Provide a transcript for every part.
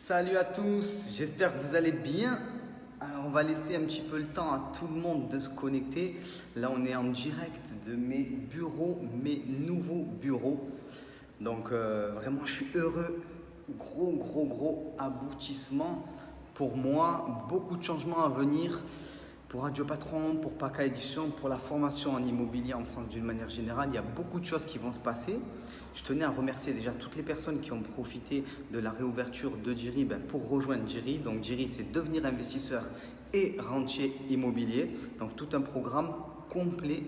Salut à tous, j'espère que vous allez bien. Alors, on va laisser un petit peu le temps à tout le monde de se connecter. Là, on est en direct de mes bureaux, mes nouveaux bureaux. Donc, vraiment, je suis heureux. Gros aboutissement pour moi. Beaucoup de changements à venir pour Radio Patron, pour PACA Édition, pour la formation en immobilier en France d'une manière générale. Il y a beaucoup de choses qui vont se passer. Je tenais à remercier déjà toutes les personnes qui ont profité de la réouverture de Jiri pour rejoindre Jiri. Donc Jiri, c'est devenir investisseur et rentier immobilier. Donc tout un programme complet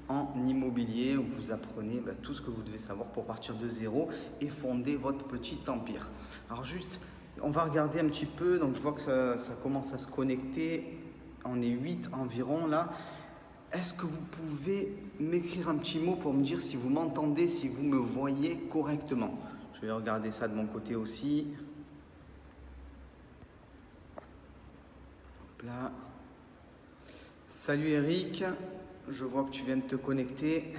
en immobilier où vous apprenez tout ce que vous devez savoir pour partir de zéro et fonder votre petit empire. Alors juste, on va regarder un petit peu. Donc je vois que ça commence à se connecter. On est 8 environ là. Est-ce que vous pouvez m'écrire un petit mot pour me dire si vous m'entendez, si vous me voyez correctement? Je vais regarder ça de mon côté aussi. Hop là. Salut Eric, je vois que tu viens de te connecter.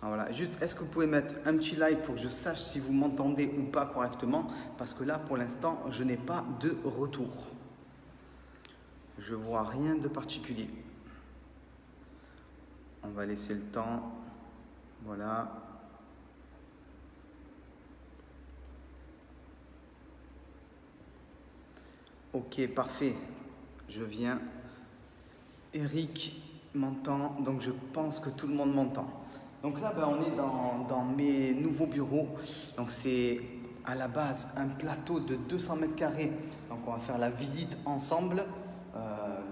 Alors voilà, juste est-ce que vous pouvez mettre un petit like pour que je sache si vous m'entendez ou pas correctement? Parce que là pour l'instant je n'ai pas de retour. Je vois rien de particulier. On va laisser le temps. Voilà. Ok, parfait. Je viens. Eric m'entend, donc je pense que tout le monde m'entend. Donc là, on est dans mes nouveaux bureaux. Donc c'est à la base un plateau de 200 mètres carrés. Donc on va faire la visite ensemble.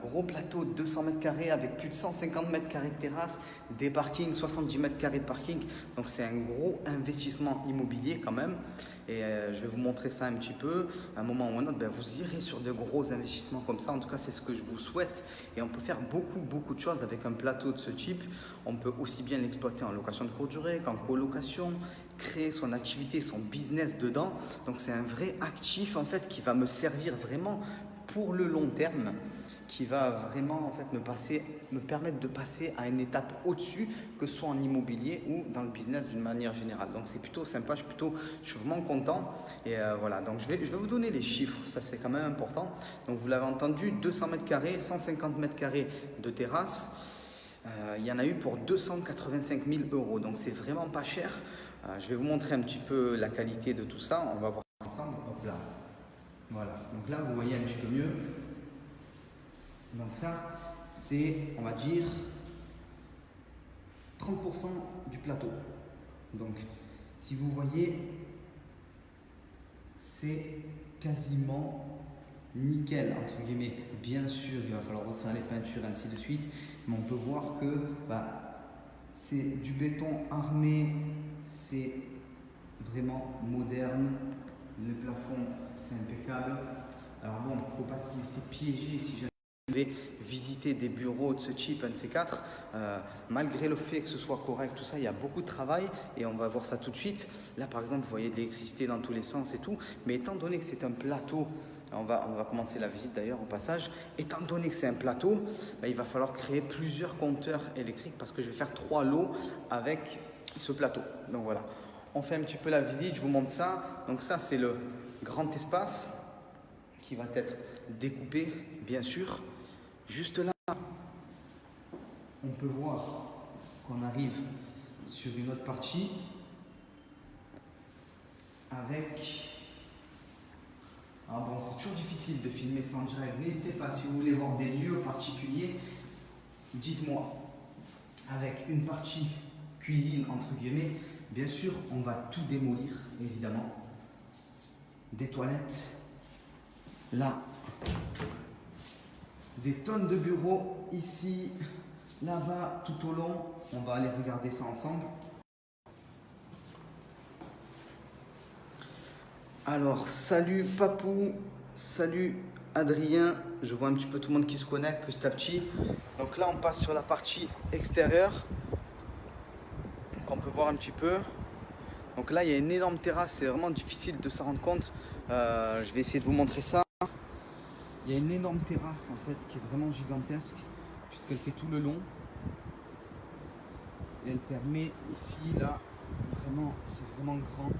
Gros plateau de 200 mètres carrés avec plus de 150 mètres carrés de terrasse, des parkings, 70 mètres carrés de parking. Donc c'est un gros investissement immobilier quand même. Et je vais vous montrer ça un petit peu. À un moment ou un autre, vous irez sur de gros investissements comme ça. En tout cas, c'est ce que je vous souhaite. Et on peut faire beaucoup de choses avec un plateau de ce type. On peut aussi bien l'exploiter en location de courte durée qu'en colocation, créer son activité, son business dedans. Donc c'est un vrai actif en fait qui va me servir vraiment pour le long terme, qui va vraiment en fait me permettre de passer à une étape au-dessus, que ce soit en immobilier ou dans le business d'une manière générale. Donc c'est plutôt sympa, je suis vraiment content. Et voilà, donc je vais vous donner les chiffres, ça c'est quand même important. Donc vous l'avez entendu, 200 mètres carrés, 150 mètres carrés de terrasse. Il y en a eu pour 285 000 €, donc c'est vraiment pas cher. Je vais vous montrer un petit peu la qualité de tout ça, on va voir ensemble. Hop là. Voilà, donc là vous voyez un petit peu mieux. Donc ça, c'est, on va dire, 30% du plateau. Donc, si vous voyez, c'est quasiment nickel, entre guillemets. Bien sûr, il va falloir refaire les peintures, ainsi de suite. Mais on peut voir que c'est du béton armé, c'est vraiment moderne. Le plafond, c'est impeccable. Alors bon, il ne faut pas se laisser piéger si jamais visiter des bureaux de ce type, un de ces quatre. Malgré le fait que ce soit correct, tout ça, il y a beaucoup de travail et on va voir ça tout de suite. Là, par exemple, vous voyez de l'électricité dans tous les sens et tout. Mais étant donné que c'est un plateau, on va commencer la visite d'ailleurs au passage. Étant donné que c'est un plateau, il va falloir créer plusieurs compteurs électriques parce que je vais faire 3 lots avec ce plateau. Donc voilà. On fait un petit peu la visite, je vous montre ça. Donc ça, c'est le grand espace qui va être découpé, bien sûr. Juste là, on peut voir qu'on arrive sur une autre partie avec... Ah bon, c'est toujours difficile de filmer sans direct. N'hésitez pas, si vous voulez voir des lieux particuliers, dites-moi. Avec une partie cuisine, entre guillemets. Bien sûr, on va tout démolir, évidemment. Des toilettes. Là, des tonnes de bureaux ici, là-bas, tout au long. On va aller regarder ça ensemble. Alors, salut Papou, salut Adrien. Je vois un petit peu tout le monde qui se connecte petit à petit. Donc là, on passe sur la partie extérieure. Donc on peut voir un petit peu. Donc là, il y a une énorme terrasse. C'est vraiment difficile de s'en rendre compte. Je vais essayer de vous montrer ça. Il y a une énorme terrasse en fait qui est vraiment gigantesque puisqu'elle fait tout le long et elle permet ici là Vraiment, c'est vraiment grand.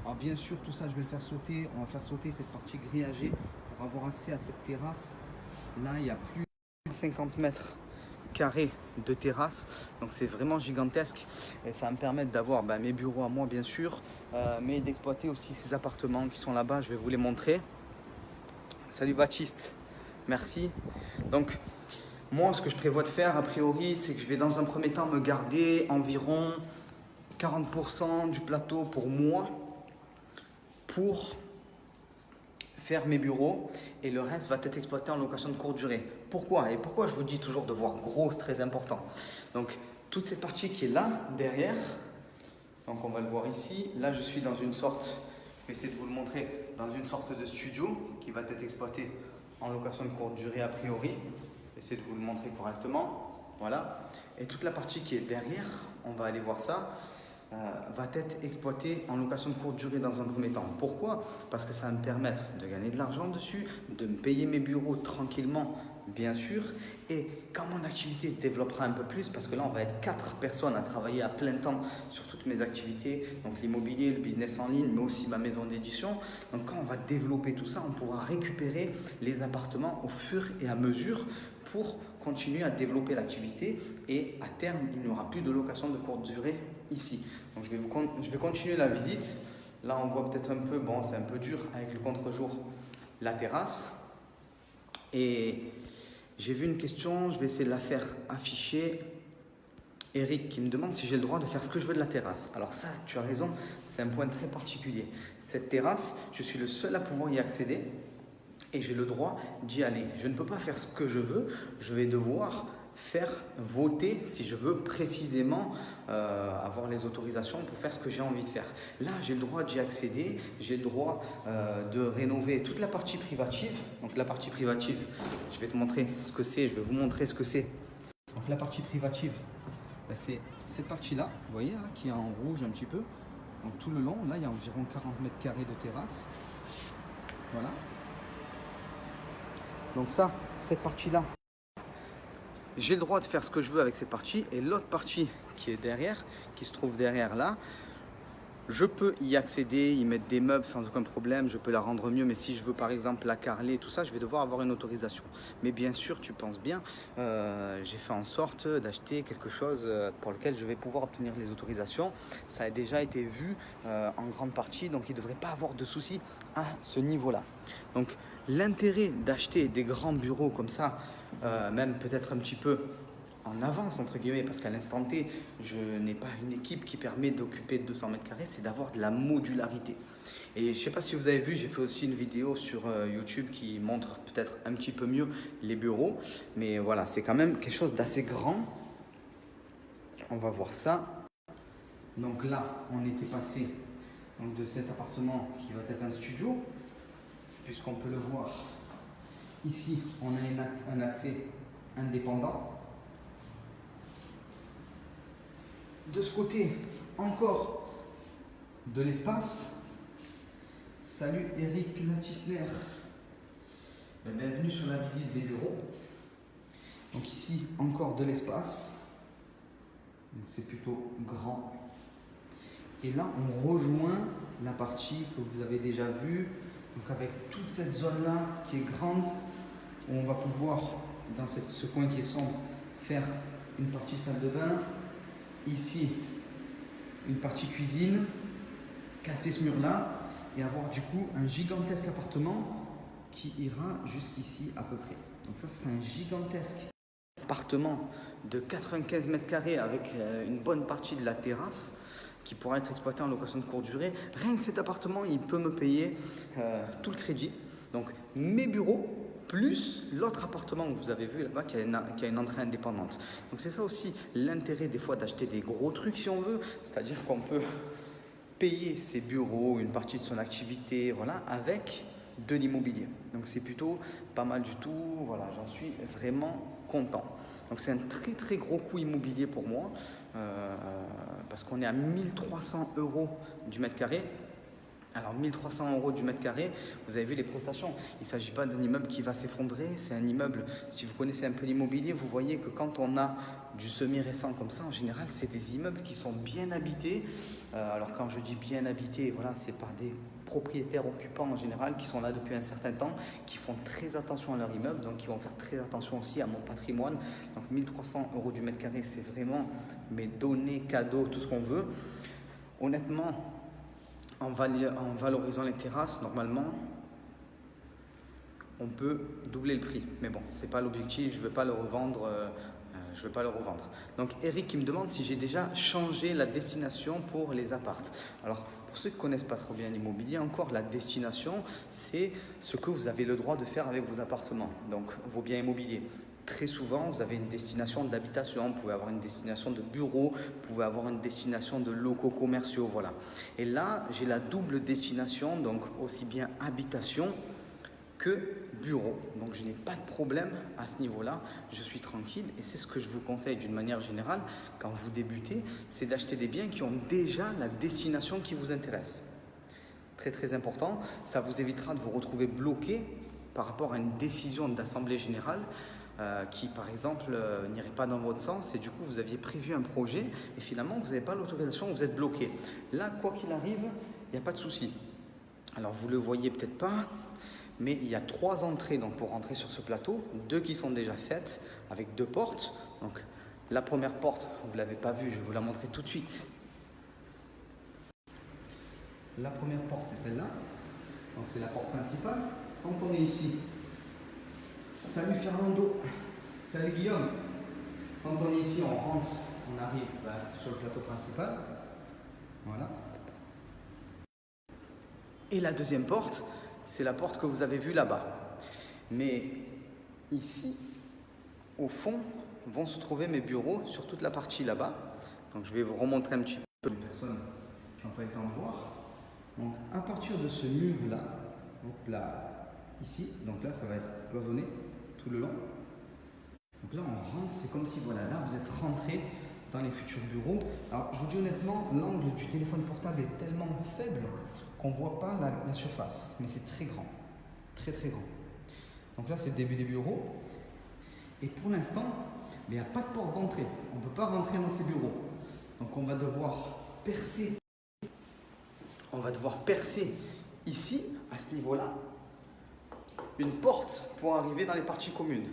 Alors bien sûr, tout ça, je vais le faire sauter. On va faire sauter cette partie grillagée pour avoir accès à cette terrasse. Là, il y a plus de 50 mètres carrés de terrasse. Donc c'est vraiment gigantesque. Et ça va me permettre d'avoir mes bureaux à moi, bien sûr, mais d'exploiter aussi ces appartements qui sont là-bas. Je vais vous les montrer. Salut Baptiste, merci. Donc, moi, ce que je prévois de faire, a priori, c'est que je vais dans un premier temps me garder environ 40% du plateau pour moi, pour faire mes bureaux, et le reste va être exploité en location de courte durée. Pourquoi? Et pourquoi je vous dis toujours de voir gros, c'est très important. Donc, toute cette partie qui est là, derrière, donc on va le voir ici. Là, je suis dans une sorte, je vais essayer de vous le montrer, dans une sorte de studio qui va être exploité en location de courte durée a priori. Essayer de vous le montrer correctement. Voilà. Et toute la partie qui est derrière, on va aller voir ça, va être exploitée en location de courte durée dans un premier temps. Pourquoi? Parce que ça va me permettre de gagner de l'argent dessus, de me payer mes bureaux tranquillement, bien sûr. Et quand mon activité se développera un peu plus, parce que là, on va être 4 personnes à travailler à plein temps sur toutes mes activités, donc l'immobilier, le business en ligne, mais aussi ma maison d'édition. Donc quand on va développer tout ça, on pourra récupérer les appartements au fur et à mesure pour continuer à développer l'activité, et à terme, il n'y aura plus de location de courte durée ici. Donc je vais continuer la visite. Là, on voit peut-être un peu, bon, c'est un peu dur avec le contre-jour, la terrasse. Et j'ai vu une question, je vais essayer de la faire afficher. Eric qui me demande si j'ai le droit de faire ce que je veux de la terrasse. Alors ça, tu as raison, c'est un point très particulier. Cette terrasse, je suis le seul à pouvoir y accéder. Et j'ai le droit d'y aller. Je ne peux pas faire ce que je veux, je vais devoir faire voter si je veux précisément avoir les autorisations pour faire ce que j'ai envie de faire. Là, j'ai le droit d'y accéder, j'ai le droit de rénover toute la partie privative. Donc la partie privative, je vais te montrer ce que c'est, je vais vous montrer ce que c'est. Donc la partie privative, c'est cette partie-là, vous voyez, là, qui est en rouge un petit peu. Donc tout le long, là, il y a environ 40 mètres carrés de terrasse. Voilà. Donc ça, cette partie-là, j'ai le droit de faire ce que je veux avec cette partie. Et l'autre partie qui est derrière, qui se trouve derrière là, je peux y accéder, y mettre des meubles sans aucun problème, je peux la rendre mieux. Mais si je veux par exemple la carreler, tout ça, je vais devoir avoir une autorisation. Mais bien sûr, tu penses bien, j'ai fait en sorte d'acheter quelque chose pour lequel je vais pouvoir obtenir les autorisations. Ça a déjà été vu en grande partie, donc il ne devrait pas avoir de soucis à ce niveau-là. Donc l'intérêt d'acheter des grands bureaux comme ça, même peut-être un petit peu en avance entre guillemets, parce qu'à l'instant T, je n'ai pas une équipe qui permet d'occuper 200 mètres carrés, c'est d'avoir de la modularité. Et je ne sais pas si vous avez vu, j'ai fait aussi une vidéo sur YouTube qui montre peut-être un petit peu mieux les bureaux, mais voilà, c'est quand même quelque chose d'assez grand. On va voir ça. Donc là, on était passé donc, de cet appartement qui va être un studio, puisqu'on peut le voir ici, on a un accès indépendant. De ce côté, encore de l'espace. Salut Eric Latisner. Bienvenue sur la visite des bureaux. Donc ici, encore de l'espace. Donc c'est plutôt grand. Et là, on rejoint la partie que vous avez déjà vue. Donc avec toute cette zone-là qui est grande, où on va pouvoir, dans ce coin qui est sombre, faire une partie salle de bain. Ici, une partie cuisine, casser ce mur-là et avoir du coup un gigantesque appartement qui ira jusqu'ici à peu près. Donc ça sera un gigantesque appartement de 95 mètres carrés avec une bonne partie de la terrasse qui pourra être exploité en location de courte durée. Rien que cet appartement, il peut me payer tout le crédit. Donc mes bureaux, plus l'autre appartement que vous avez vu là-bas qui a une entrée indépendante. Donc c'est ça aussi l'intérêt des fois d'acheter des gros trucs si on veut, c'est-à-dire qu'on peut payer ses bureaux, une partie de son activité, voilà, avec de l'immobilier. Donc c'est plutôt pas mal du tout, voilà, j'en suis vraiment content. Donc c'est un très très gros coût immobilier pour moi, parce qu'on est à 1300 € du mètre carré. Alors 1300 € du mètre carré, vous avez vu les prestations. Il ne s'agit pas d'un immeuble qui va s'effondrer, c'est un immeuble, si vous connaissez un peu l'immobilier, vous voyez que quand on a du semi-récent comme ça, en général, c'est des immeubles qui sont bien habités. Alors quand je dis bien habités, voilà, c'est par des propriétaires occupants en général qui sont là depuis un certain temps, qui font très attention à leur immeuble, donc qui vont faire très attention aussi à mon patrimoine. Donc 1300 € du mètre carré, c'est vraiment mes données, cadeaux, tout ce qu'on veut. Honnêtement, en valorisant les terrasses, normalement, on peut doubler le prix. Mais bon, ce n'est pas l'objectif, je ne veux pas le revendre. Donc Eric qui me demande si j'ai déjà changé la destination pour les appartes. Alors, pour ceux qui ne connaissent pas trop bien l'immobilier, encore la destination, c'est ce que vous avez le droit de faire avec vos appartements, donc vos biens immobiliers. Très souvent, vous avez une destination d'habitation, vous pouvez avoir une destination de bureau, vous pouvez avoir une destination de locaux commerciaux, voilà. Et là, j'ai la double destination, donc aussi bien habitation que bureau. Donc, je n'ai pas de problème à ce niveau-là, je suis tranquille et c'est ce que je vous conseille d'une manière générale quand vous débutez, c'est d'acheter des biens qui ont déjà la destination qui vous intéresse. Très, très important, ça vous évitera de vous retrouver bloqué par rapport à une décision d'assemblée générale qui par exemple n'irait pas dans votre sens et du coup vous aviez prévu un projet et finalement vous n'avez pas l'autorisation, vous êtes bloqué. Là, quoi qu'il arrive, il n'y a pas de souci. Alors vous ne le voyez peut-être pas, mais il y a 3 entrées donc, pour rentrer sur ce plateau, 2 qui sont déjà faites avec 2 portes. Donc la première porte, vous ne l'avez pas vue, je vais vous la montrer tout de suite. La première porte, c'est celle-là, donc c'est la porte principale. Quand on est ici, salut Fernando, salut Guillaume. Quand on est ici, on rentre, on arrive sur le plateau principal. Voilà. Et la deuxième porte, c'est la porte que vous avez vue là-bas. Mais ici, au fond, vont se trouver mes bureaux sur toute la partie là-bas. Donc je vais vous remontrer un petit peu les personnes qui n'ont pas eu le temps de voir. Donc à partir de ce mur-là, hop là, ici, donc là ça va être cloisonné tout le long. Donc là on rentre, c'est comme si voilà, là vous êtes rentré dans les futurs bureaux. Alors je vous dis honnêtement, l'angle du téléphone portable est tellement faible qu'on ne voit pas la surface, mais c'est très grand, très très grand. Donc là c'est le début des bureaux. Et pour l'instant, il n'y a pas de porte d'entrée, on ne peut pas rentrer dans ces bureaux. Donc on va devoir percer. On va devoir percer ici, à ce niveau-là, une porte pour arriver dans les parties communes.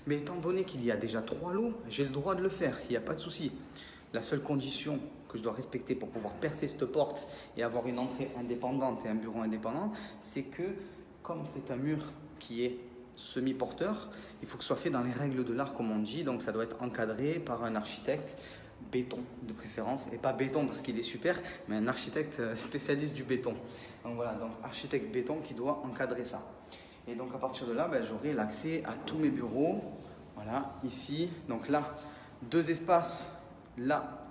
Mais étant donné qu'il y a déjà 3 lots, j'ai le droit de le faire, il n'y a pas de souci. La seule condition que je dois respecter pour pouvoir percer cette porte et avoir une entrée indépendante et un bureau indépendant, c'est que comme c'est un mur qui est semi-porteur, il faut que ce soit fait dans les règles de l'art comme on dit, donc ça doit être encadré par un architecte, béton de préférence, et pas béton parce qu'il est super, mais un architecte spécialiste du béton. Donc voilà, donc architecte béton qui doit encadrer ça. Et donc à partir de là, j'aurai l'accès à tous mes bureaux. Voilà, ici, donc là, 2 espaces, là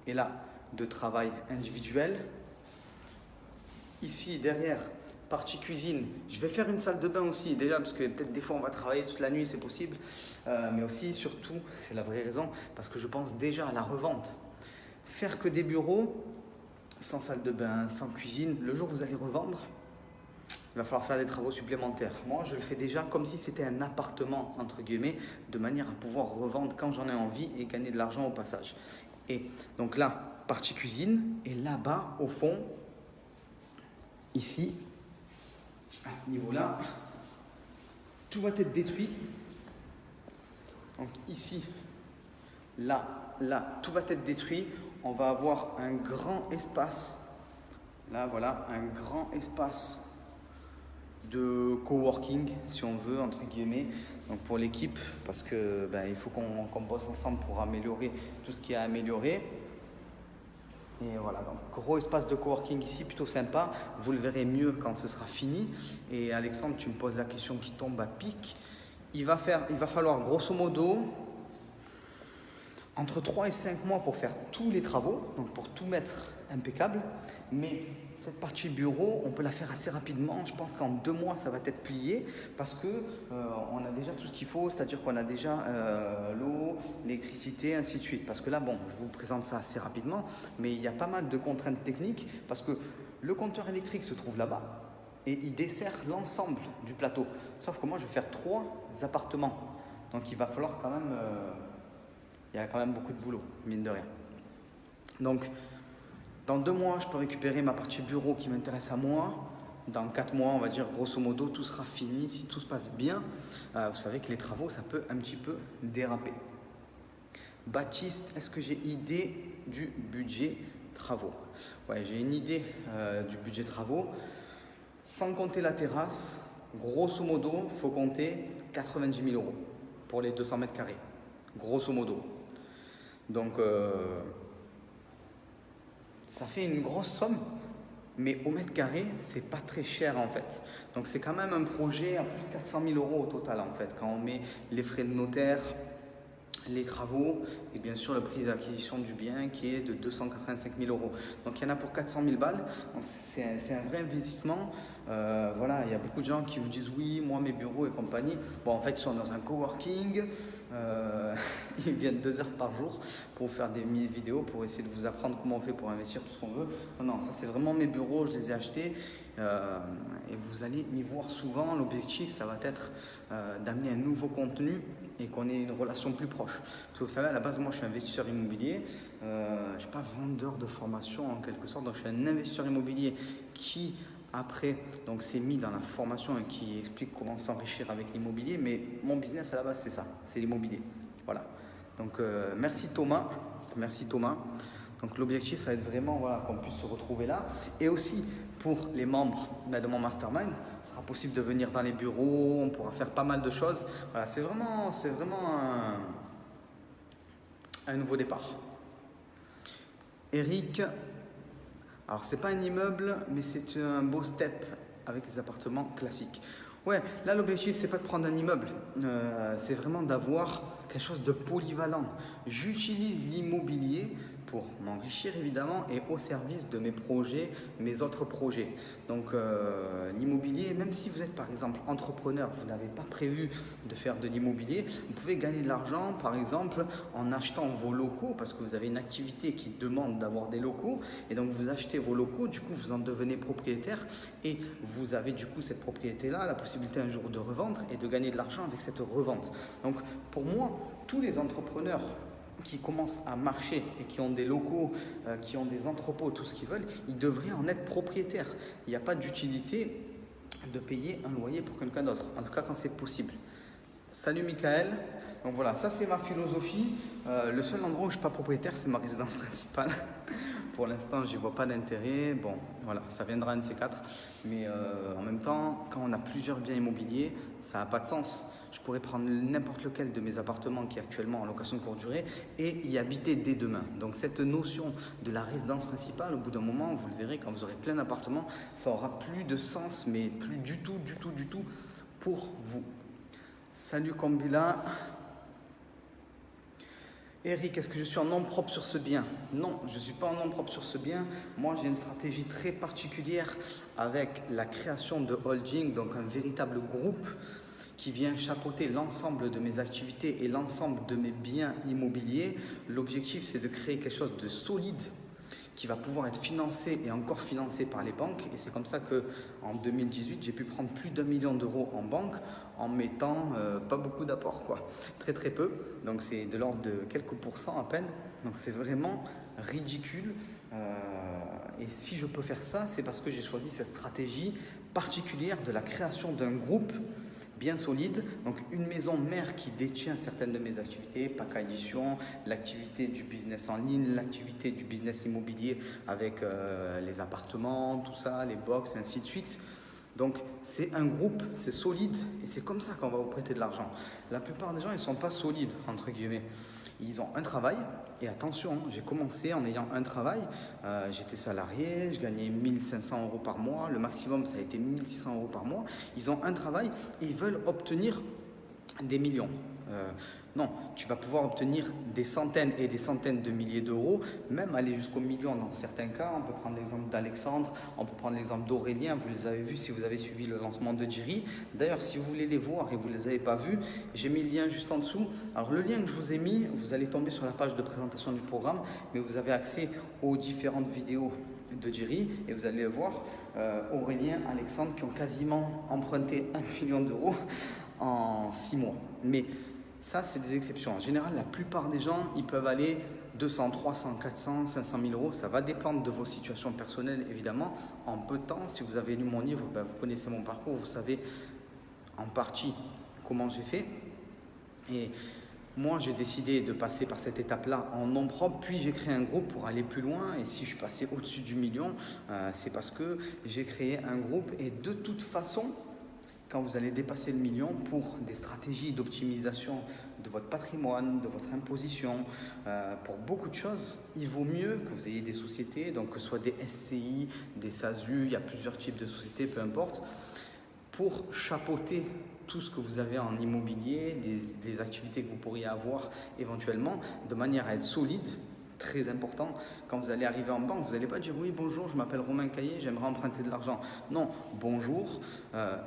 et là, de travail individuel. Ici, derrière, partie cuisine, je vais faire une salle de bain aussi, déjà, parce que peut-être des fois on va travailler toute la nuit, c'est possible. Mais aussi, surtout, c'est la vraie raison, parce que je pense déjà à la revente. Faire que des bureaux, sans salle de bain, sans cuisine, le jour où vous allez revendre, il va falloir faire des travaux supplémentaires. Moi, je le fais déjà comme si c'était un appartement, entre guillemets, de manière à pouvoir revendre quand j'en ai envie et gagner de l'argent au passage. Et donc là, partie cuisine, et là-bas, au fond, ici, à ce niveau-là, tout va être détruit. Donc ici, là, tout va être détruit. On va avoir un grand espace. Là, voilà, un grand espace de coworking, si on veut, entre guillemets, donc pour l'équipe, parce que il faut qu'on bosse ensemble pour améliorer tout ce qui est à améliorer. Et voilà, donc gros espace de coworking ici, plutôt sympa. Vous le verrez mieux quand ce sera fini. Et Alexandre, tu me poses la question qui tombe à pic. Il va falloir grosso modo entre 3 et 5 mois pour faire tous les travaux, donc pour tout mettre impeccable. Mais cette partie bureau, on peut la faire assez rapidement. Je pense qu'en 2 mois, ça va être plié parce qu'on a déjà tout ce qu'il faut, c'est-à-dire qu'on a déjà l'eau, l'électricité, ainsi de suite. Parce que là, bon, je vous présente ça assez rapidement, mais il y a pas mal de contraintes techniques parce que Le compteur électrique se trouve là-bas et il dessert l'ensemble du plateau. Sauf que moi, je vais faire 3 appartements. Donc, il va falloir quand même… il y a quand même beaucoup de boulot, mine de rien. Donc, dans 2 mois, je peux récupérer ma partie bureau qui m'intéresse à moi. Dans 4 mois, on va dire, grosso modo, tout sera fini. Si tout se passe bien, vous savez que les travaux, ça peut un petit peu déraper. Baptiste, est-ce que j'ai idée du budget travaux? Ouais, j'ai une idée du budget travaux. Sans compter la terrasse, grosso modo, il faut compter 90 000 € pour les 200 mètres carrés. Grosso modo. Donc, ça fait une grosse somme, mais au mètre carré, c'est pas très cher en fait. Donc, c'est quand même un projet à plus de 400 000 € au total en fait, quand on met les frais de notaire, les travaux et bien sûr le prix d'acquisition du bien qui est de 285 000 €. Donc il y en a pour 400 000 balles. Donc c'est un vrai investissement. Voilà, il y a beaucoup de gens qui vous disent oui, moi mes bureaux et compagnie. Bon, en fait, ils sont dans un coworking. Ils viennent 2 heures par jour pour faire des vidéos pour essayer de vous apprendre comment on fait pour investir tout ce qu'on veut. Non, ça c'est vraiment mes bureaux, je les ai achetés et vous allez m'y voir souvent. L'objectif, ça va être d'amener un nouveau contenu et qu'on ait une relation plus proche. Parce que vous savez, à la base, moi je suis investisseur immobilier, je ne suis pas vendeur de formation en quelque sorte, donc je suis un investisseur immobilier qui après donc s'est mis dans la formation et qui explique comment s'enrichir avec l'immobilier, mais mon business à la base c'est ça, c'est l'immobilier. Voilà. Donc merci Thomas. Donc l'objectif ça va être vraiment voilà, qu'on puisse se retrouver là. Et aussi pour les membres de mon mastermind, il sera possible de venir dans les bureaux, on pourra faire pas mal de choses. Voilà, c'est vraiment un nouveau départ. Eric, alors c'est pas un immeuble, mais c'est un beau step avec les appartements classiques. Ouais, là l'objectif c'est pas de prendre un immeuble, c'est vraiment d'avoir quelque chose de polyvalent. J'utilise l'immobilier pour m'enrichir évidemment et au service de mes projets, mes autres projets. Donc l'immobilier, même si vous êtes par exemple entrepreneur, vous n'avez pas prévu de faire de l'immobilier, vous pouvez gagner de l'argent par exemple en achetant vos locaux parce que vous avez une activité qui demande d'avoir des locaux et donc vous achetez vos locaux, du coup vous en devenez propriétaire et vous avez du coup cette propriété-là, la possibilité un jour de revendre et de gagner de l'argent avec cette revente. Donc pour moi, tous les entrepreneurs qui commencent à marcher et qui ont des locaux, qui ont des entrepôts, tout ce qu'ils veulent, ils devraient en être propriétaires. Il n'y a pas d'utilité de payer un loyer pour quelqu'un d'autre, en tout cas quand c'est possible. Salut Michael. Donc voilà, ça c'est ma philosophie. Le seul endroit où je ne suis pas propriétaire, c'est ma résidence principale. Pour l'instant, je n'y vois pas d'intérêt. Bon, voilà, ça viendra un de ces 4. Mais en même temps, quand on a plusieurs biens immobiliers, ça n'a pas de sens. Je pourrais prendre n'importe lequel de mes appartements qui est actuellement en location de courte durée et y habiter dès demain. Donc cette notion de la résidence principale, au bout d'un moment, vous le verrez, quand vous aurez plein d'appartements, ça aura plus de sens, mais plus du tout pour vous. Salut Kambila. Eric, est-ce que je suis en nom propre sur ce bien? Non, je ne suis pas en nom propre sur ce bien. Moi, j'ai une stratégie très particulière avec la création de holding, donc un véritable groupe qui vient chapeauter l'ensemble de mes activités et l'ensemble de mes biens immobiliers. L'objectif, c'est de créer quelque chose de solide qui va pouvoir être financé et encore financé par les banques. Et c'est comme ça qu'en 2018, j'ai pu prendre plus d'1 million d'euros en banque en mettant pas beaucoup d'apports, quoi. Très peu. Donc c'est de l'ordre de quelques pourcents à peine. Donc c'est vraiment ridicule. Et si je peux faire ça, c'est parce que j'ai choisi cette stratégie particulière de la création d'un groupe bien solide, donc une maison mère qui détient certaines de mes activités, PACA Édition, l'activité du business en ligne, l'activité du business immobilier avec les appartements, tout ça, les box, et ainsi de suite. Donc c'est un groupe, c'est solide et c'est comme ça qu'on va vous prêter de l'argent. La plupart des gens, ils ne sont pas solides, entre guillemets. Ils ont un travail, et attention, j'ai commencé en ayant un travail, j'étais salarié, je gagnais 1 500 € par mois, le maximum ça a été 1 600 € par mois. Ils ont un travail et ils veulent obtenir des millions. Non, tu vas pouvoir obtenir des centaines et des centaines de milliers d'euros, même aller jusqu'au million dans certains cas. On peut prendre l'exemple d'Alexandre, on peut prendre l'exemple d'Aurélien, vous les avez vus si vous avez suivi le lancement de Jiri. D'ailleurs, si vous voulez les voir et vous ne les avez pas vus, j'ai mis le lien juste en dessous. Alors le lien que je vous ai mis, vous allez tomber sur la page de présentation du programme, mais vous avez accès aux différentes vidéos de Jiri et vous allez le voir, Aurélien, Alexandre qui ont quasiment emprunté 1 million d'euros en 6 mois. Mais ça, c'est des exceptions. En général, la plupart des gens, ils peuvent aller 200, 300, 400, 500 000 euros. Ça va dépendre de vos situations personnelles, évidemment. En peu de temps, si vous avez lu mon livre, ben, vous connaissez mon parcours, vous savez en partie comment j'ai fait. Et moi, j'ai décidé de passer par cette étape-là en nom propre, puis j'ai créé un groupe pour aller plus loin. Et si je suis passé au-dessus du million, c'est parce que j'ai créé un groupe. Et de toute façon, quand vous allez dépasser le million, pour des stratégies d'optimisation de votre patrimoine, de votre imposition, pour beaucoup de choses, il vaut mieux que vous ayez des sociétés, donc que ce soit des SCI, des SASU, il y a plusieurs types de sociétés, peu importe, pour chapeauter tout ce que vous avez en immobilier, des activités que vous pourriez avoir éventuellement, de manière à être solide. Très important, quand vous allez arriver en banque, vous n'allez pas dire oui bonjour, je m'appelle Romain Caillé, j'aimerais emprunter de l'argent. Non, bonjour,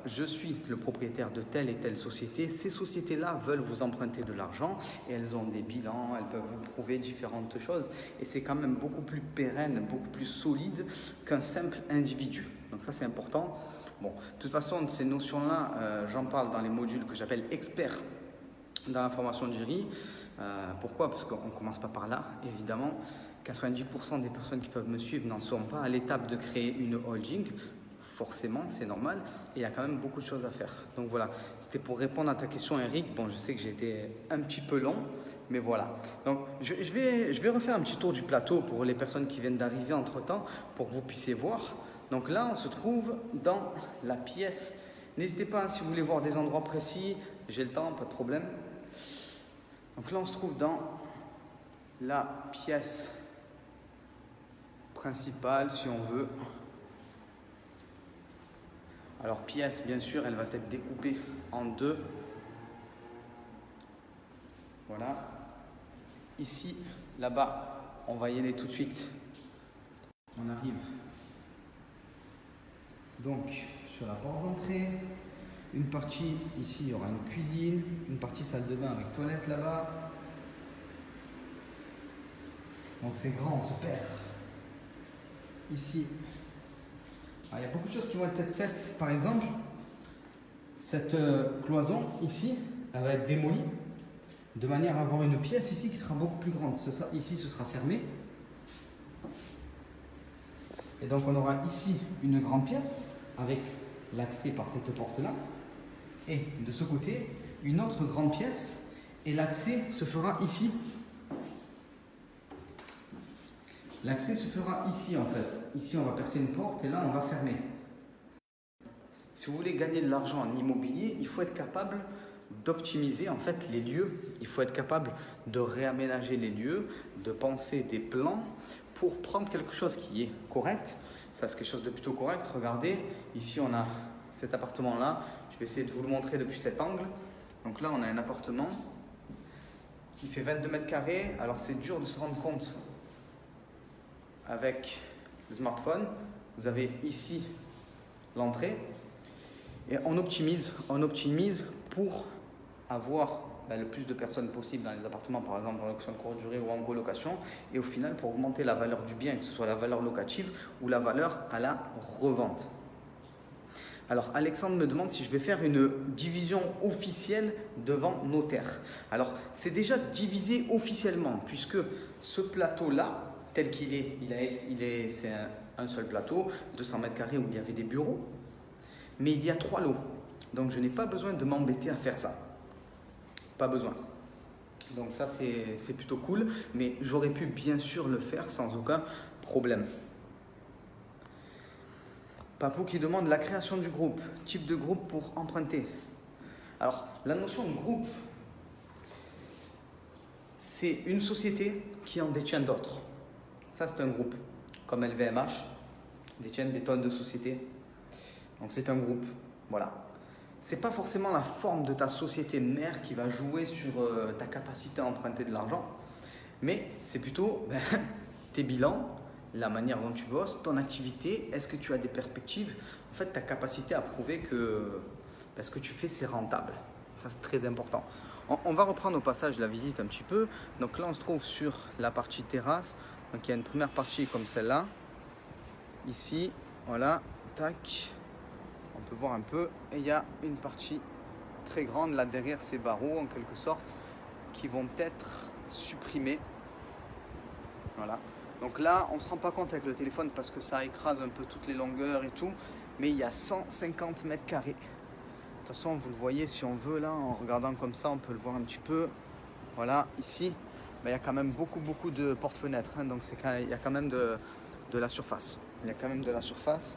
je suis le propriétaire de telle et telle société. Ces sociétés-là veulent vous emprunter de l'argent et elles ont des bilans, elles peuvent vous prouver différentes choses. Et c'est quand même beaucoup plus pérenne, beaucoup plus solide qu'un simple individu. Donc ça c'est important. Bon, de toute façon, ces notions-là, j'en parle dans les modules que j'appelle experts dans la formation de Jiri. Pourquoi? Parce qu'on ne commence pas par là, évidemment. 90% des personnes qui peuvent me suivre n'en sont pas à l'étape de créer une holding. Forcément, c'est normal. Et il y a quand même beaucoup de choses à faire. Donc voilà, c'était pour répondre à ta question, Eric. Bon, je sais que j'ai été un petit peu long, mais voilà. Donc je vais refaire un petit tour du plateau pour les personnes qui viennent d'arriver entre-temps, pour que vous puissiez voir. Donc là, on se trouve dans la pièce. N'hésitez pas, si vous voulez voir des endroits précis, j'ai le temps, pas de problème. Donc là, on se trouve dans la pièce principale, si on veut. Alors, pièce, bien sûr, elle va être découpée en deux. Voilà. Ici, là-bas, on va y aller tout de suite. On arrive. Donc, sur la porte d'entrée, une partie, ici, il y aura une cuisine, une partie salle de bain avec toilette là-bas. Donc c'est grand, on se perd. Ici, il y a beaucoup de choses qui vont être faites. Par exemple, cette cloison ici, elle va être démolie de manière à avoir une pièce ici qui sera beaucoup plus grande. Ici, ce sera fermé. Et donc on aura ici une grande pièce avec l'accès par cette porte-là. Et de ce côté, une autre grande pièce et l'accès se fera ici. L'accès se fera ici en fait. Ici, on va percer une porte et là, on va fermer. Si vous voulez gagner de l'argent en immobilier, il faut être capable d'optimiser en fait les lieux. Il faut être capable de réaménager les lieux, de penser des plans pour prendre quelque chose qui est correct. Ça, c'est quelque chose de plutôt correct. Regardez, ici, on a cet appartement-là. Je vais essayer de vous le montrer depuis cet angle. Donc là, on a un appartement qui fait 22 mètres carrés. Alors, c'est dur de se rendre compte avec le smartphone. Vous avez ici l'entrée. Et on optimise pour avoir le plus de personnes possible dans les appartements, par exemple en location de courte durée ou en colocation. Et au final, pour augmenter la valeur du bien, que ce soit la valeur locative ou la valeur à la revente. Alors, Alexandre me demande si je vais faire une division officielle devant notaire. Alors, c'est déjà divisé officiellement, puisque ce plateau-là, tel qu'il est, c'est un seul plateau, 200 mètres carrés où il y avait des bureaux, mais il y a 3 lots. Donc, je n'ai pas besoin de m'embêter à faire ça. Pas besoin. Donc ça, c'est plutôt cool, mais j'aurais pu bien sûr le faire sans aucun problème. Papou qui demande la création du groupe, type de groupe pour emprunter. Alors, la notion de groupe, c'est une société qui en détient d'autres. Ça, c'est un groupe, comme LVMH, détiennent des tonnes de sociétés. Donc, c'est un groupe, voilà. Ce n'est pas forcément la forme de ta société mère qui va jouer sur ta capacité à emprunter de l'argent, mais c'est plutôt tes bilans, la manière dont tu bosses, ton activité, est-ce que tu as des perspectives, en fait ta capacité à prouver que ce que tu fais c'est rentable. Ça c'est très important. On va reprendre au passage la visite un petit peu. Donc là on se trouve sur la partie terrasse, donc il y a une première partie comme celle-là. Ici, voilà, tac, on peut voir un peu. Et il y a une partie très grande là derrière ces barreaux en quelque sorte qui vont être supprimés. Voilà. Donc là, on ne se rend pas compte avec le téléphone parce que ça écrase un peu toutes les longueurs et tout. Mais il y a 150 mètres carrés. De toute façon, vous le voyez si on veut là, en regardant comme ça, on peut le voir un petit peu. Voilà, ici, il y a quand même beaucoup de porte-fenêtres. Hein, donc il y a quand même de la surface. Il y a quand même de la surface.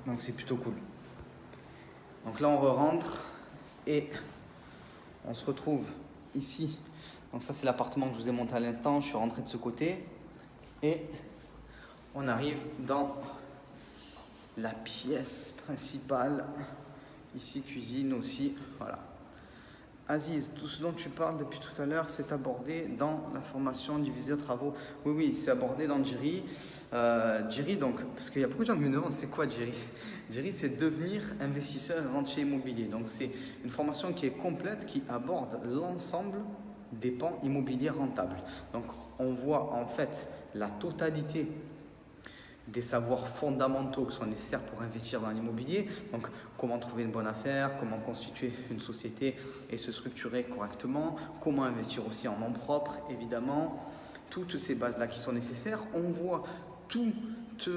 Donc c'est plutôt cool. Donc là, on rentre et on se retrouve ici. Donc ça, c'est l'appartement que je vous ai monté à l'instant. Je suis rentré de ce côté. Et on arrive dans la pièce principale. Ici, cuisine aussi. Voilà. Aziz, tout ce dont tu parles depuis tout à l'heure, c'est abordé dans la formation du viseur travaux. Oui, c'est abordé dans Jiri. Jiri, donc, parce qu'il y a beaucoup de gens qui me demandent c'est quoi Jiri. Jiri, c'est devenir investisseur et rentier immobilier. Donc, c'est une formation qui est complète, qui aborde l'ensemble des pans immobiliers rentables. Donc, on voit en fait la totalité des savoirs fondamentaux qui sont nécessaires pour investir dans l'immobilier. Donc, comment trouver une bonne affaire, comment constituer une société et se structurer correctement, comment investir aussi en nom propre, évidemment. Toutes ces bases-là qui sont nécessaires. On voit toutes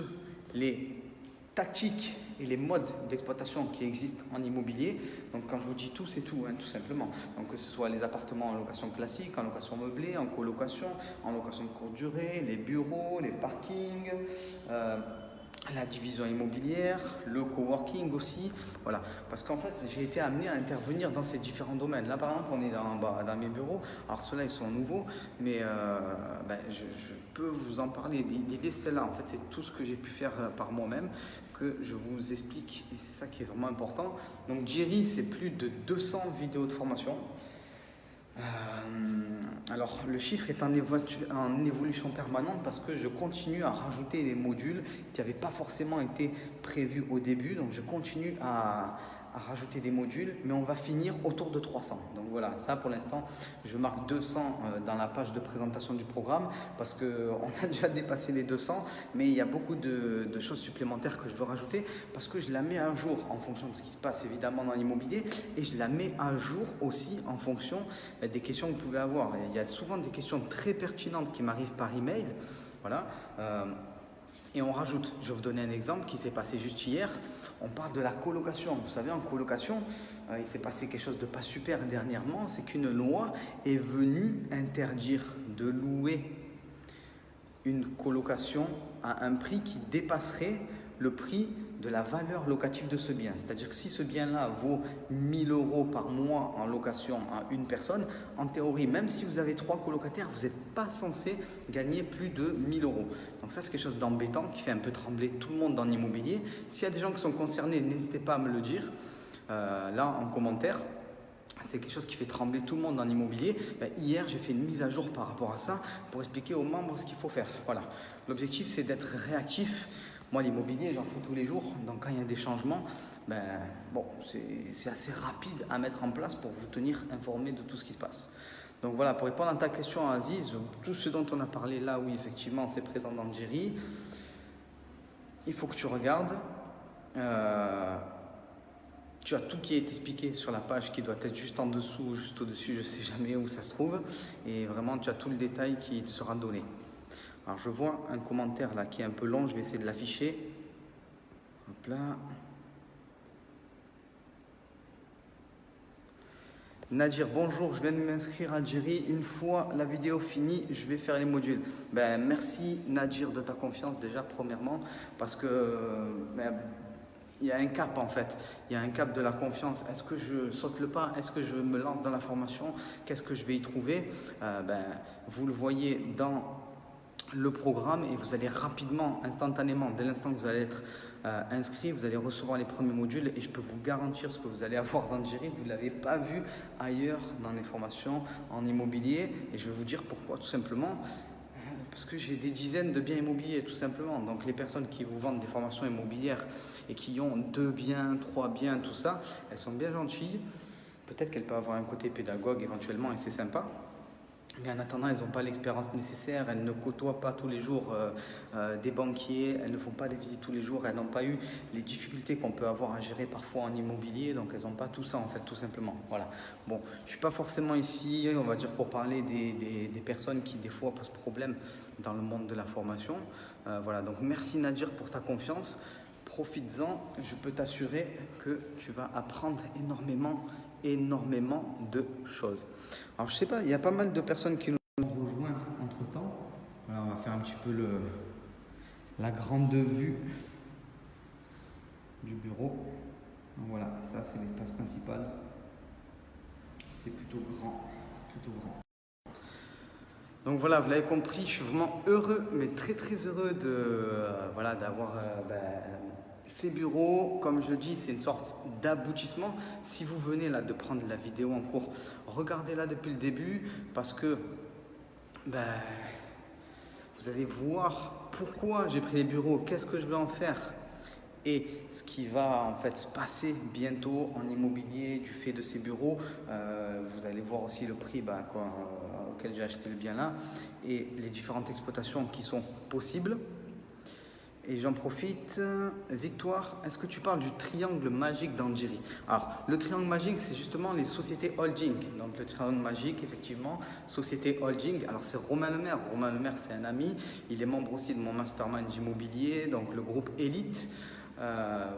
les tactiques et les modes d'exploitation qui existent en immobilier. Donc quand je vous dis tout, c'est tout, hein, tout simplement. Donc que ce soit les appartements en location classique, en location meublée, en colocation, en location de courte durée, les bureaux, les parkings, la division immobilière, le coworking aussi. Voilà, parce qu'en fait, j'ai été amené à intervenir dans ces différents domaines. Là, par exemple, on est dans mes bureaux. Alors, ceux-là, ils sont nouveaux, mais je peux vous en parler. L'idée, c'est celle-là. En fait, c'est tout ce que j'ai pu faire par moi-même que je vous explique. Et c'est ça qui est vraiment important. Donc, Jiri, c'est plus de 200 vidéos de formation. Alors le chiffre est en évolution permanente parce que je continue à rajouter des modules qui n'avaient pas forcément été prévus au début. Donc je continue à rajouter des modules, mais on va finir autour de 300. Donc voilà, ça pour l'instant, je marque 200 dans la page de présentation du programme parce qu'on a déjà dépassé les 200, mais il y a beaucoup de choses supplémentaires que je veux rajouter parce que je la mets à jour en fonction de ce qui se passe évidemment dans l'immobilier et je la mets à jour aussi en fonction des questions que vous pouvez avoir. Et il y a souvent des questions très pertinentes qui m'arrivent par email. Voilà. Et on rajoute, je vais vous donner un exemple qui s'est passé juste hier. On parle de la colocation. Vous savez, en colocation, il s'est passé quelque chose de pas super dernièrement. C'est qu'une loi est venue interdire de louer une colocation à un prix qui dépasserait le prix de la valeur locative de ce bien. C'est-à-dire que si ce bien-là vaut 1 000 € par mois en location à une personne, en théorie, même si vous avez 3 colocataires, vous n'êtes pas censé gagner plus de 1 000 €. Donc ça, c'est quelque chose d'embêtant qui fait un peu trembler tout le monde dans l'immobilier. S'il y a des gens qui sont concernés, n'hésitez pas à me le dire là en commentaire. C'est quelque chose qui fait trembler tout le monde dans l'immobilier. Hier, j'ai fait une mise à jour par rapport à ça pour expliquer aux membres ce qu'il faut faire. Voilà. L'objectif, c'est d'être réactif. Moi, l'immobilier, j'en fais tous les jours. Donc, quand il y a des changements, c'est assez rapide à mettre en place pour vous tenir informé de tout ce qui se passe. Donc voilà, pour répondre à ta question, Aziz, tout ce dont on a parlé là, oui, effectivement, c'est présent dans Jiri. Il faut que tu regardes. Tu as tout qui est expliqué sur la page qui doit être juste en dessous ou juste au-dessus, je ne sais jamais où ça se trouve. Et vraiment, tu as tout le détail qui te sera donné. Alors, je vois un commentaire là qui est un peu long, je vais essayer de l'afficher. Hop là. Nadir, bonjour, je viens de m'inscrire à Jiri. Une fois la vidéo finie, je vais faire les modules. Merci Nadir de ta confiance déjà, premièrement, parce que il y a un cap en fait, il y a un cap de la confiance. Est-ce que je saute le pas? Est-ce que je me lance dans la formation? Qu'est-ce que je vais y trouver? Vous le voyez dans le programme et vous allez rapidement, instantanément, dès l'instant que vous allez être inscrit, vous allez recevoir les premiers modules et je peux vous garantir ce que vous allez avoir dans Jiri, vous ne l'avez pas vu ailleurs dans les formations en immobilier et je vais vous dire pourquoi, tout simplement. Parce que j'ai des dizaines de biens immobiliers, tout simplement. Donc, les personnes qui vous vendent des formations immobilières et qui ont 2 biens, 3 biens, tout ça, elles sont bien gentilles. Peut-être qu'elles peuvent avoir un côté pédagogue éventuellement et c'est sympa. Mais en attendant, elles n'ont pas l'expérience nécessaire, elles ne côtoient pas tous les jours des banquiers, elles ne font pas des visites tous les jours, elles n'ont pas eu les difficultés qu'on peut avoir à gérer parfois en immobilier, donc elles n'ont pas tout ça en fait, tout simplement. Voilà. Bon, je ne suis pas forcément ici, on va dire, pour parler des personnes qui des fois posent problème dans le monde de la formation. Voilà, donc merci Nadir pour ta confiance. Profites-en, je peux t'assurer que tu vas apprendre énormément de choses. Alors je sais pas, il y a pas mal de personnes qui nous ont rejoints entre temps. Voilà, on va faire un petit peu la grande vue du bureau. Donc voilà, ça c'est l'espace principal. C'est plutôt grand, Donc voilà, vous l'avez compris, je suis vraiment heureux, mais très heureux voilà, d'avoir ces bureaux. Comme je le dis, c'est une sorte d'aboutissement. Si vous venez là de prendre la vidéo en cours, regardez-la depuis le début parce que vous allez voir pourquoi j'ai pris les bureaux, qu'est-ce que je vais en faire et ce qui va en fait se passer bientôt en immobilier du fait de ces bureaux. Vous allez voir aussi le prix auquel j'ai acheté le bien là et les différentes exploitations qui sont possibles. Et j'en profite. Victoire, est-ce que tu parles du triangle magique d'Algérie? Alors, le triangle magique, c'est justement les sociétés holding. Donc, le triangle magique, effectivement, société holding. Alors, c'est Romain Lemaire. Romain Lemaire, c'est un ami. Il est membre aussi de mon mastermind immobilier, donc le groupe Elite.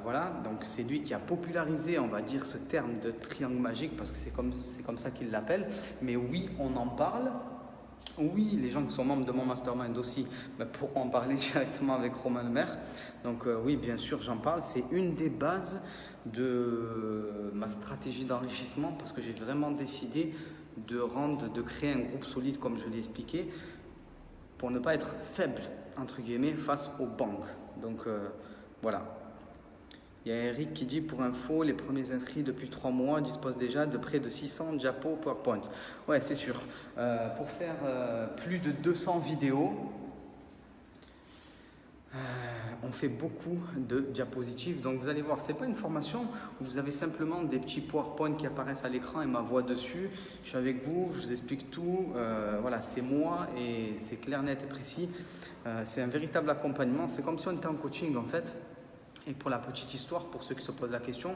Voilà, donc c'est lui qui a popularisé, on va dire, ce terme de triangle magique parce que c'est comme ça qu'il l'appelle. Mais oui, on en parle. Oui, les gens qui sont membres de mon mastermind aussi pourront en parler directement avec Romain Lemaire. Donc oui, bien sûr, j'en parle. C'est une des bases de ma stratégie d'enrichissement parce que j'ai vraiment décidé de créer un groupe solide, comme je l'ai expliqué, pour ne pas être faible, entre guillemets, face aux banques. Donc voilà. Il y a Eric qui dit, pour info, les premiers inscrits depuis 3 mois disposent déjà de près de 600 diapos PowerPoint. Ouais, c'est sûr. Pour faire plus de 200 vidéos, on fait beaucoup de diapositives. Donc vous allez voir, ce n'est pas une formation où vous avez simplement des petits PowerPoint qui apparaissent à l'écran et ma voix dessus. Je suis avec vous, je vous explique tout. Voilà, c'est moi et c'est clair, net et précis. C'est un véritable accompagnement. C'est comme si on était en coaching en fait. Et pour la petite histoire, pour ceux qui se posent la question,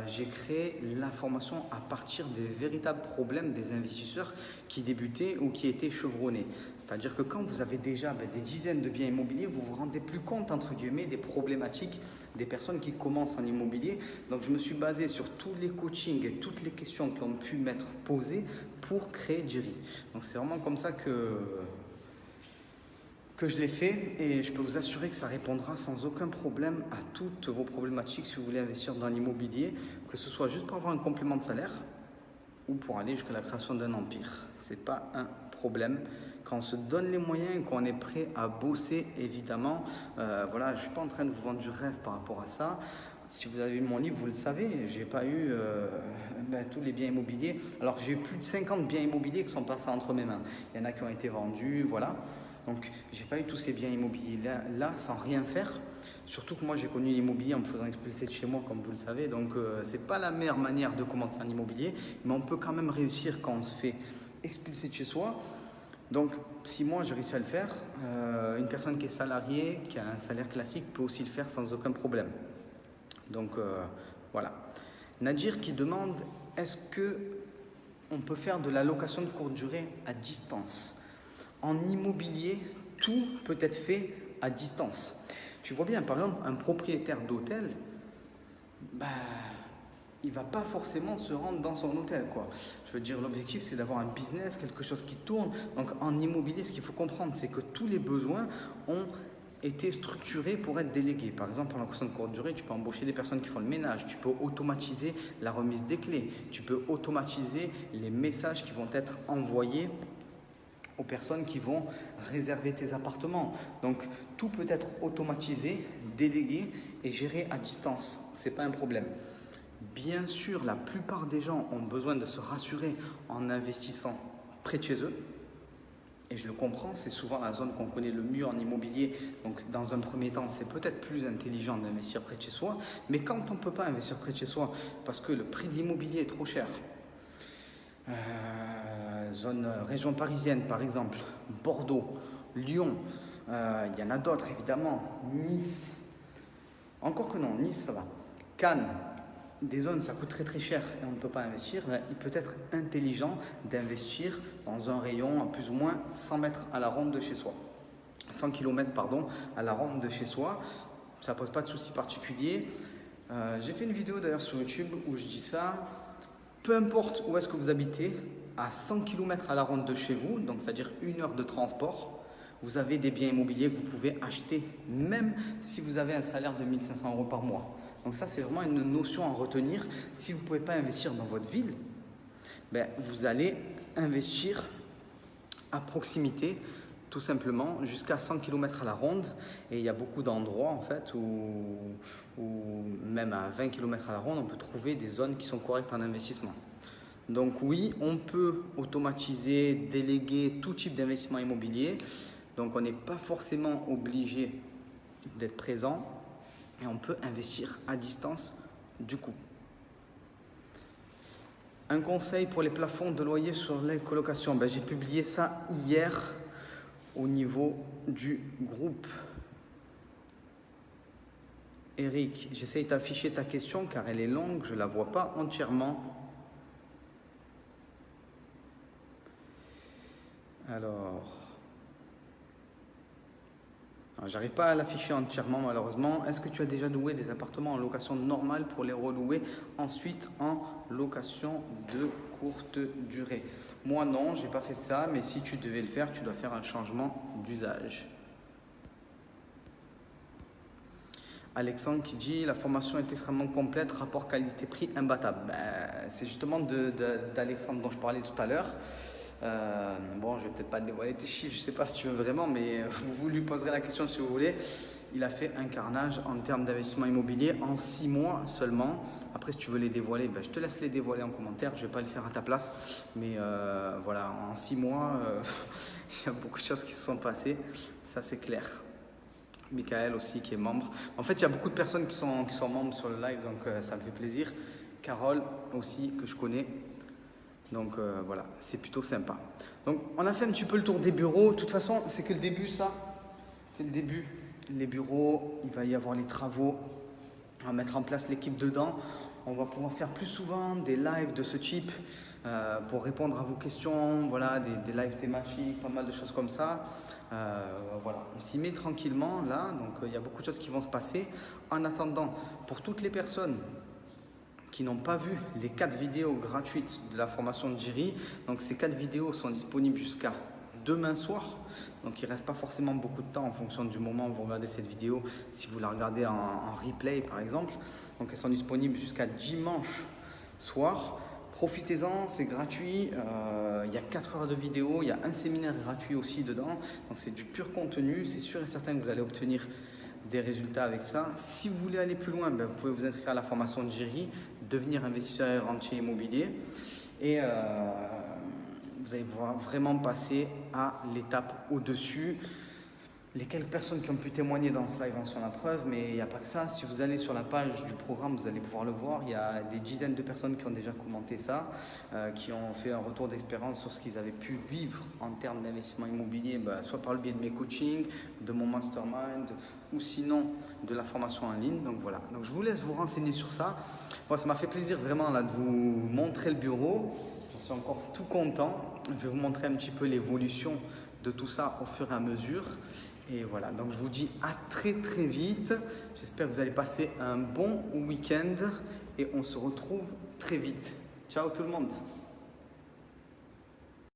j'ai créé la formation à partir des véritables problèmes des investisseurs qui débutaient ou qui étaient chevronnés. C'est-à-dire que quand vous avez déjà des dizaines de biens immobiliers, vous vous rendez plus compte, entre guillemets, des problématiques des personnes qui commencent en immobilier. Donc je me suis basé sur tous les coachings et toutes les questions qui ont pu m'être posées pour créer Jerry. Donc c'est vraiment comme ça que je l'ai fait et je peux vous assurer que ça répondra sans aucun problème à toutes vos problématiques si vous voulez investir dans l'immobilier, que ce soit juste pour avoir un complément de salaire ou pour aller jusqu'à la création d'un empire. Ce n'est pas un problème. Quand on se donne les moyens et qu'on est prêt à bosser, évidemment, voilà, je ne suis pas en train de vous vendre du rêve par rapport à ça. Si vous avez eu mon livre, vous le savez, je n'ai pas eu tous les biens immobiliers. Alors, j'ai eu plus de 50 biens immobiliers qui sont passés entre mes mains. Il y en a qui ont été vendus, voilà. Donc, je n'ai pas eu tous ces biens immobiliers là sans rien faire. Surtout que moi, j'ai connu l'immobilier en me faisant expulser de chez moi, comme vous le savez. Donc, ce n'est pas la meilleure manière de commencer un immobilier. Mais on peut quand même réussir quand on se fait expulser de chez soi. Donc, si moi, j'ai réussi à le faire, une personne qui est salariée, qui a un salaire classique, peut aussi le faire sans aucun problème. Donc, voilà. Nadir qui demande, est-ce qu'on peut faire de la location de courte durée à distance? En immobilier, tout peut être fait à distance. Tu vois bien, par exemple, un propriétaire d'hôtel, il ne va pas forcément se rendre dans son hôtel, quoi. Je veux dire, l'objectif, c'est d'avoir un business, quelque chose qui tourne. Donc, en immobilier, ce qu'il faut comprendre, c'est que tous les besoins ont été structurés pour être délégués. Par exemple, en location de courte durée, tu peux embaucher des personnes qui font le ménage, tu peux automatiser la remise des clés, tu peux automatiser les messages qui vont être envoyés aux personnes qui vont réserver tes appartements. Donc, tout peut être automatisé, délégué et géré à distance. Ce n'est pas un problème. Bien sûr, la plupart des gens ont besoin de se rassurer en investissant près de chez eux. Et je le comprends, c'est souvent la zone qu'on connaît le mieux en immobilier. Donc, dans un premier temps, c'est peut-être plus intelligent d'investir près de chez soi. Mais quand on ne peut pas investir près de chez soi parce que le prix de l'immobilier est trop cher, zone région parisienne par exemple, Bordeaux, Lyon, il y en a d'autres évidemment, Nice, encore que non, Nice ça va, Cannes, des zones ça coûte très cher et on ne peut pas investir, il peut être intelligent d'investir dans un rayon à plus ou moins 100 mètres à la ronde de chez soi. 100 km pardon, à la ronde de chez soi, ça ne pose pas de souci particulier. J'ai fait une vidéo d'ailleurs sur YouTube où je dis ça, peu importe où est-ce que vous habitez, à 100 km à la ronde de chez vous, donc c'est-à-dire 1 heure de transport, vous avez des biens immobiliers que vous pouvez acheter, même si vous avez un salaire de 1 500 € par mois. Donc ça, c'est vraiment une notion à retenir. Si vous ne pouvez pas investir dans votre ville, ben, vous allez investir à proximité, tout simplement, jusqu'à 100 km à la ronde. Et il y a beaucoup d'endroits, en fait, où même à 20 km à la ronde, on peut trouver des zones qui sont correctes en investissement. Donc oui, on peut automatiser, déléguer tout type d'investissement immobilier. Donc on n'est pas forcément obligé d'être présent et on peut investir à distance du coup. Un conseil pour les plafonds de loyer sur les colocations, ben, j'ai publié ça hier au niveau du groupe. Eric, j'essaye d'afficher ta question car elle est longue, je ne la vois pas entièrement. Alors, j'arrive pas à l'afficher entièrement malheureusement. Est-ce que tu as déjà loué des appartements en location normale pour les relouer ensuite en location de courte durée? Moi non, j'ai pas fait ça, mais si tu devais le faire, tu dois faire un changement d'usage. Alexandre qui dit la formation est extrêmement complète, rapport qualité-prix imbattable. Ben, c'est justement d'Alexandre dont je parlais tout à l'heure. Bon, je vais peut-être pas dévoiler tes chiffres, je sais pas si tu veux vraiment, mais vous lui poserez la question si vous voulez. Il a fait un carnage en termes d'investissement immobilier en 6 mois seulement. Après, si tu veux les dévoiler, ben, je te laisse les dévoiler en commentaire. Je vais pas le faire à ta place, mais voilà, en 6 mois, il y a beaucoup de choses qui se sont passées, ça c'est clair. Michael aussi qui est membre. En fait, il y a beaucoup de personnes qui sont membres sur le live, donc ça me fait plaisir. Carole aussi, que je connais. Donc voilà, c'est plutôt sympa. Donc on a fait un petit peu le tour des bureaux. De toute façon, c'est que le début, ça. C'est le début. Les bureaux, il va y avoir les travaux. On va mettre en place l'équipe dedans. On va pouvoir faire plus souvent des lives de ce type pour répondre à vos questions. Voilà, des lives thématiques, pas mal de choses comme ça. Voilà, on s'y met tranquillement là. Donc il y a beaucoup de choses qui vont se passer. En attendant, pour toutes les personnes qui n'ont pas vu les 4 vidéos gratuites de la formation de Jiri. Donc ces 4 vidéos sont disponibles jusqu'à demain soir. Donc il ne reste pas forcément beaucoup de temps en fonction du moment où vous regardez cette vidéo, si vous la regardez en replay par exemple. Donc elles sont disponibles jusqu'à dimanche soir. Profitez-en, c'est gratuit. Il y a 4 heures de vidéo, il y a un séminaire gratuit aussi dedans. Donc c'est du pur contenu, c'est sûr et certain que vous allez obtenir des résultats avec ça. Si vous voulez aller plus loin, ben, vous pouvez vous inscrire à la formation de Jiri, devenir investisseur et rentier immobilier et vous allez pouvoir vraiment passer à l'étape au-dessus. Les quelques personnes qui ont pu témoigner dans ce live en sont la preuve, mais il n'y a pas que ça. Si vous allez sur la page du programme, vous allez pouvoir le voir. Il y a des dizaines de personnes qui ont déjà commenté ça, qui ont fait un retour d'expérience sur ce qu'ils avaient pu vivre en termes d'investissement immobilier, soit par le biais de mes coachings, de mon mastermind, ou sinon de la formation en ligne. Donc voilà, donc je vous laisse vous renseigner sur ça. Moi, ça m'a fait plaisir vraiment là, de vous montrer le bureau. Je suis encore tout content. Je vais vous montrer un petit peu l'évolution de tout ça au fur et à mesure. Et voilà, donc je vous dis à très très vite. J'espère que vous allez passer un bon week-end et on se retrouve très vite. Ciao tout le monde!